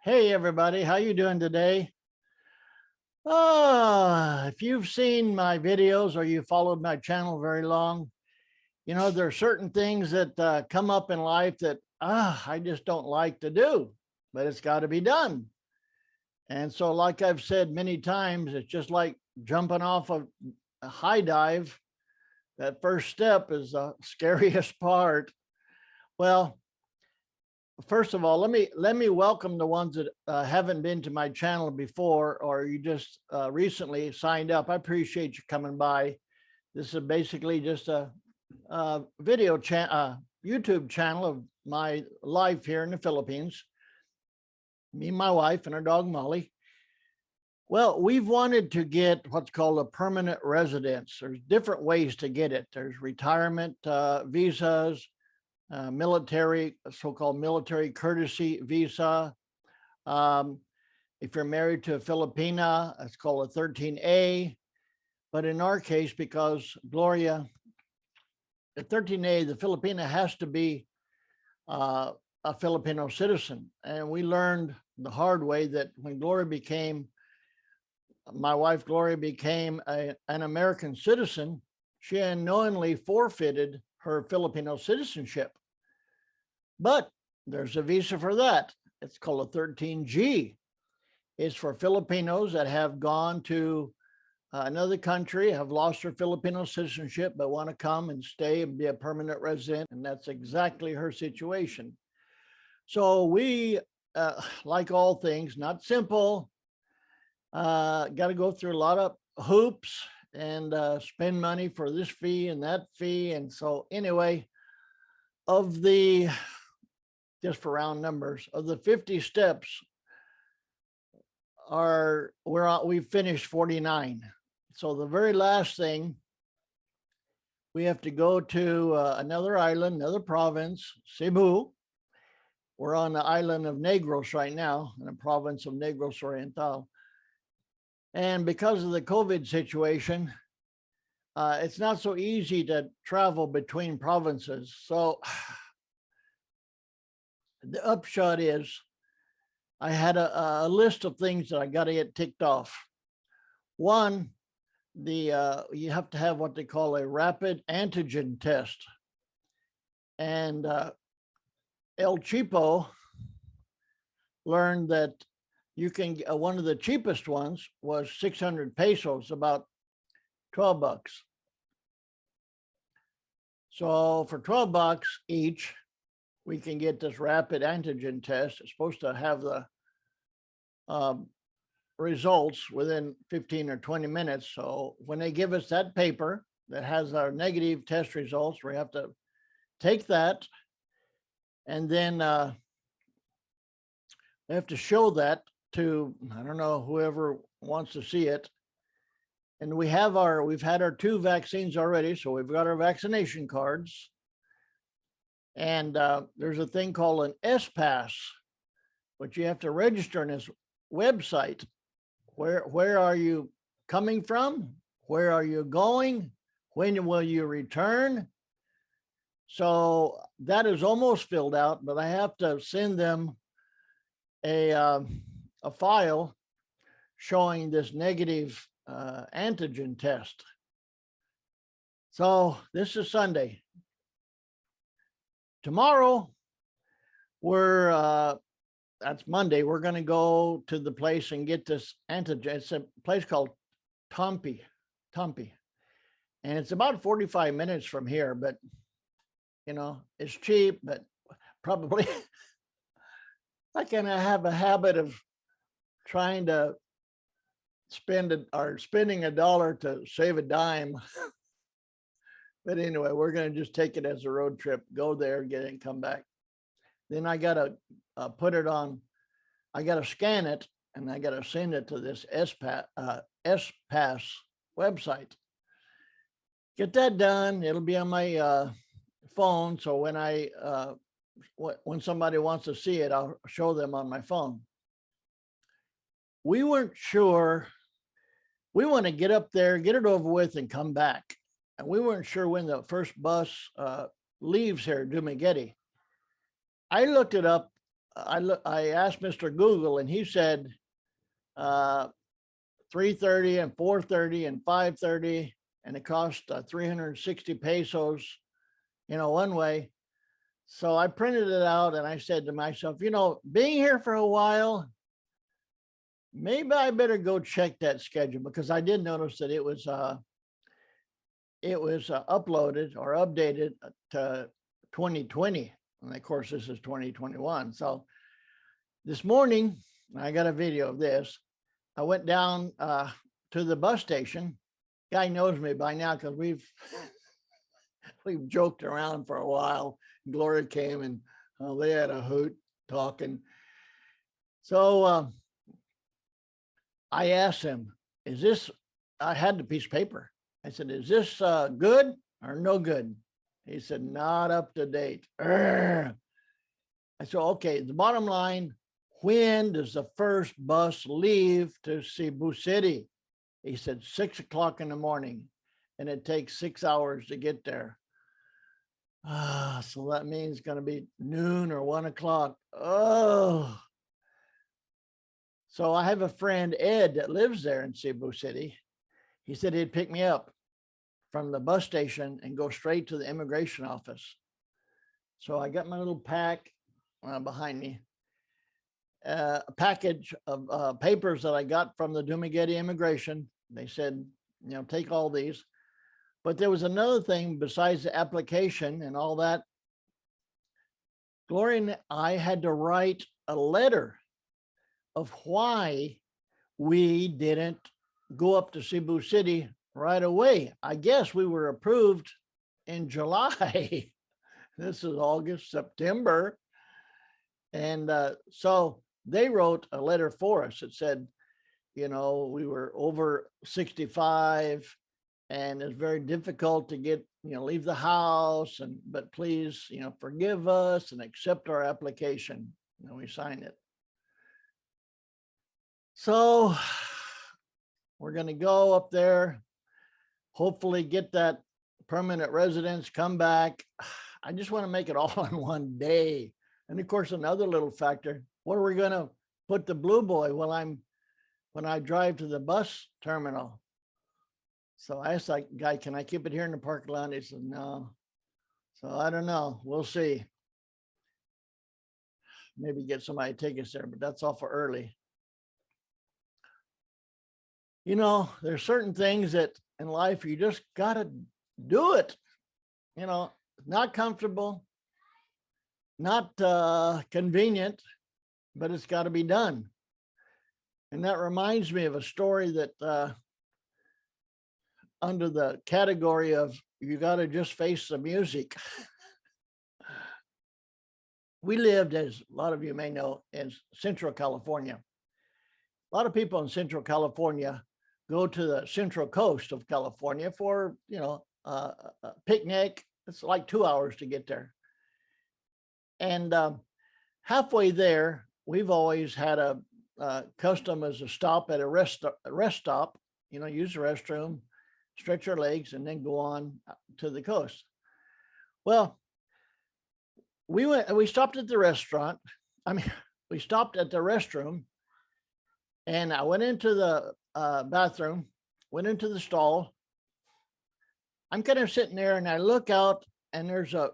Hey everybody, how you doing today? If you've seen my videos or you followed my channel very long, there are certain things that come up in life that I just don't like to do, but it's got to be done. And so, like I've said many times, it's just like jumping off a high dive. That first step is the scariest part. Well, first of all, let me welcome the ones that haven't been to my channel before, or you just recently signed up. I appreciate you coming by. This is basically just a video YouTube channel of my life here in the Philippines. Me and my wife and our dog Molly. Well, we've wanted to get what's called a permanent residence. There's different ways to get it. There's retirement visas, military, so-called military courtesy visa. If you're married to a Filipina, it's called a 13A. But in our case, because Gloria, the 13A, the Filipina has to be a Filipino citizen. And we learned the hard way that when my wife Gloria became an American citizen, she unknowingly forfeited her Filipino citizenship. But there's a visa for that. It's called a 13G. It's for Filipinos that have gone to another country, have lost their Filipino citizenship, but want to come and stay and be a permanent resident. And that's exactly her situation. So we, like all things, not simple, got to go through a lot of hoops and spend money for this fee and that fee. And so anyway, just for round numbers, of the 50 steps we've finished 49. So the very last thing, we have to go to another island, another province, Cebu. We're on the island of Negros right now, in the province of Negros Oriental. And because of the COVID situation, it's not so easy to travel between provinces. So the upshot is I had a list of things that I got to get ticked off. One, you have to have what they call a rapid antigen test. And El Cheapo learned that you can, one of the cheapest ones was 600 pesos, about 12 bucks. So for 12 bucks each, we can get this rapid antigen test. It's supposed to have the results within 15 or 20 minutes. So when they give us that paper that has our negative test results, we have to take that and then we have to show that to, I don't know, whoever wants to see it. And we've had our 2 vaccines already. So we've got our vaccination cards. And there's a thing called an S-Pass, which you have to register in this website. Where are you coming from? Where are you going? When will you return? So that is almost filled out, but I have to send them a file showing this negative antigen test. So this is Sunday. Tomorrow, that's Monday, we're going to go to the place and get this antigen. It's a place called Tompi. And it's about 45 minutes from here, but it's cheap, but probably I kind of have a habit of trying to spending a dollar to save a dime. But anyway, we're going to just take it as a road trip, go there, get it, and come back. Then I got to put it on, I got to scan it, and I got to send it to this S-Pass website. Get that done. It'll be on my phone. So when somebody wants to see it, I'll show them on my phone. We weren't sure. We want to get up there, get it over with, and come back. And we weren't sure when the first bus leaves here, Dumaguete. I looked it up I asked Mr. Google, and he said uh, 330 and 430 and 530, and it cost 360 pesos, one way. So I printed it out and I said to myself, being here for a while, maybe I better go check that schedule, because I did notice that it was uploaded or updated to 2020. And of course, this is 2021. So this morning, I got a video of this. I went down to the bus station. Guy knows me by now because we've joked around for a while. Gloria came and they had a hoot talking. So I asked him, is this, I had the piece of paper. I said, is this good or no good? He said, not up to date. Urgh. I said, okay, the bottom line, when does the first bus leave to Cebu City? He said 6 o'clock in the morning, and it takes 6 hours to get there. So that means it's going to be noon or 1 o'clock. Oh. So I have a friend, Ed, that lives there in Cebu City. He said he'd pick me up from the bus station and go straight to the immigration office. So I got my little pack behind me, a package of papers that I got from the Dumaguete immigration. They said, take all these. But there was another thing besides the application and all that. Gloria and I had to write a letter of why we didn't go up to Cebu City right away. I guess we were approved in July. This is August, September. And so they wrote a letter for us. It said, we were over 65 and it's very difficult to get, leave the house, but please, forgive us and accept our application. And we signed it. So we're going to go up there, hopefully get that permanent residence, come back. I just want to make it all in one day. And of course, another little factor, where are we going to put the Blue Boy when I drive to the bus terminal? So I asked that guy, can I keep it here in the parking lot? He said, no. So I don't know. We'll see. Maybe get somebody to take us there, but that's awful early. There's certain things that in life you just got to do it. Not comfortable, not convenient, but it's got to be done. And that reminds me of a story that under the category of you got to just face the music. We lived, as a lot of you may know, in Central California. A lot of people in Central California go to the Central Coast of California for, a picnic. It's like 2 hours to get there. And halfway there, we've always had a custom as a stop at a rest stop, use the restroom, stretch your legs, and then go on to the coast. Well, we stopped at the restaurant. We stopped at the restroom, and I went into the bathroom, went into the stall. I'm kind of sitting there and I look out and there's a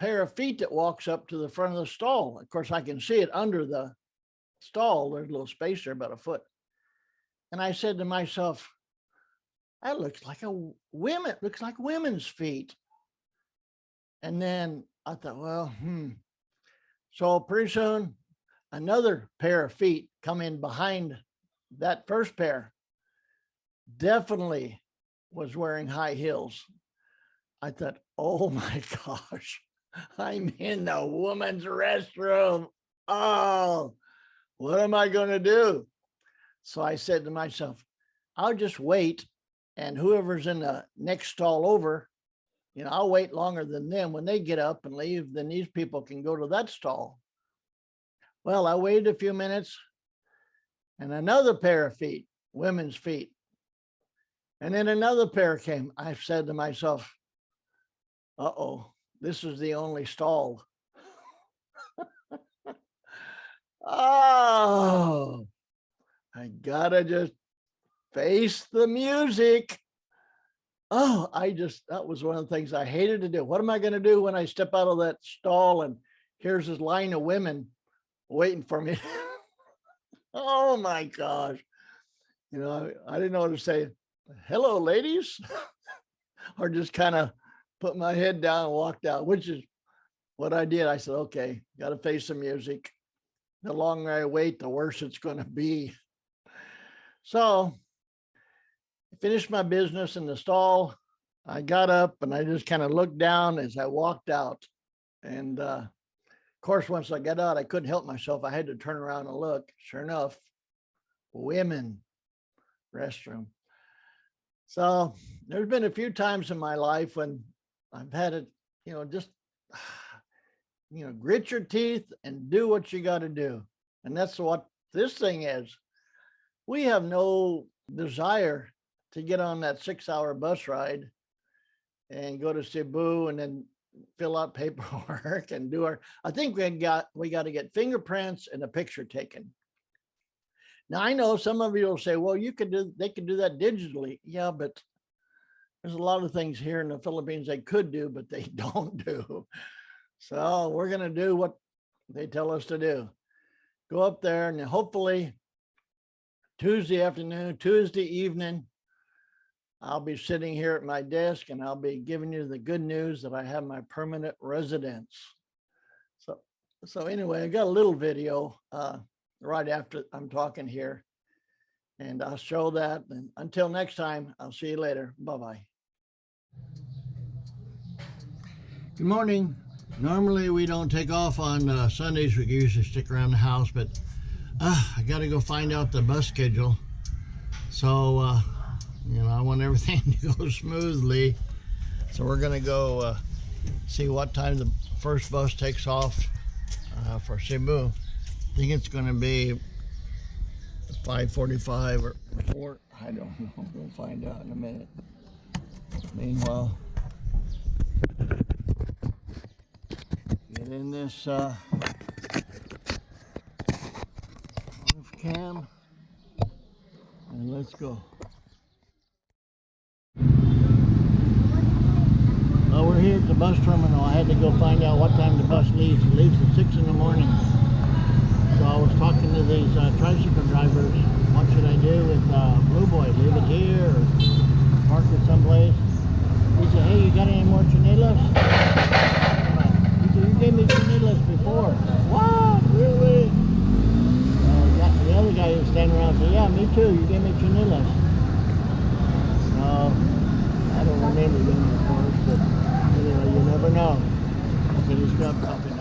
pair of feet that walks up to the front of the stall. Of course, I can see it under the stall. There's a little space there, about a foot. And I said to myself, that looks like women's feet. And then I thought, well, So pretty soon, another pair of feet come in behind that first pair. Definitely was wearing high heels. I thought, oh my gosh, I'm in the woman's restroom. Oh, what am I going to do? So I said to myself, I'll just wait, and whoever's in the next stall over, I'll wait longer than them. When they get up and leave, then these people can go to that stall. Well, I waited a few minutes, and another pair of feet, women's feet. And then another pair came. I said to myself, uh-oh, this is the only stall. Oh, I gotta just face the music. Oh, that was one of the things I hated to do. What am I going to do when I step out of that stall and here's this line of women waiting for me? Oh my gosh. I didn't know what to say. Hello, ladies, or just kind of put my head down and walked out, which is what I did. I said, okay, got to face the music. The longer I wait, the worse it's going to be. So I finished my business in the stall. I got up and I just kind of looked down as I walked out. And of course, once I got out, I couldn't help myself. I had to turn around and look. Sure enough, women restroom. So there's been a few times in my life when I've had it, just, grit your teeth and do what you got to do. And that's what this thing is. We have no desire to get on that 6-hour bus ride and go to Cebu and then fill out paperwork and I think we got to get fingerprints and a picture taken. Now I know some of you will say, well, they could do that digitally. Yeah, but there's a lot of things here in the Philippines they could do, but they don't do. So we're going to do what they tell us to do. Go up there and hopefully Tuesday afternoon, Tuesday evening, I'll be sitting here at my desk and I'll be giving you the good news that I have my permanent residence. So anyway, I got a little video right after I'm talking here, and I'll show that. And until next time, I'll see you later. Bye-bye. Good morning. Normally we don't take off on Sundays. We usually stick around the house, but I got to go find out the bus schedule. So, I want everything to go smoothly. So we're going to go see what time the first bus takes off for Cebu. I think it's going to be 5:45 or 4. I don't know. We'll find out in a minute. Meanwhile, get in this off cam and let's go. Well, we're here at the bus terminal. I had to go find out what time the bus leaves. It leaves at 6 in the morning. So I was talking to these tricycle drivers. What should I do with Blue Boy? Leave it here or park it someplace? He said, hey, you got any more chinelas? He said, you gave me chinelas before. What? Really? The other guy was standing around and said, yeah, me too. You gave me chinelas. No, I don't remember them, of course, but anyway, you never know. Okay, just grab coffee.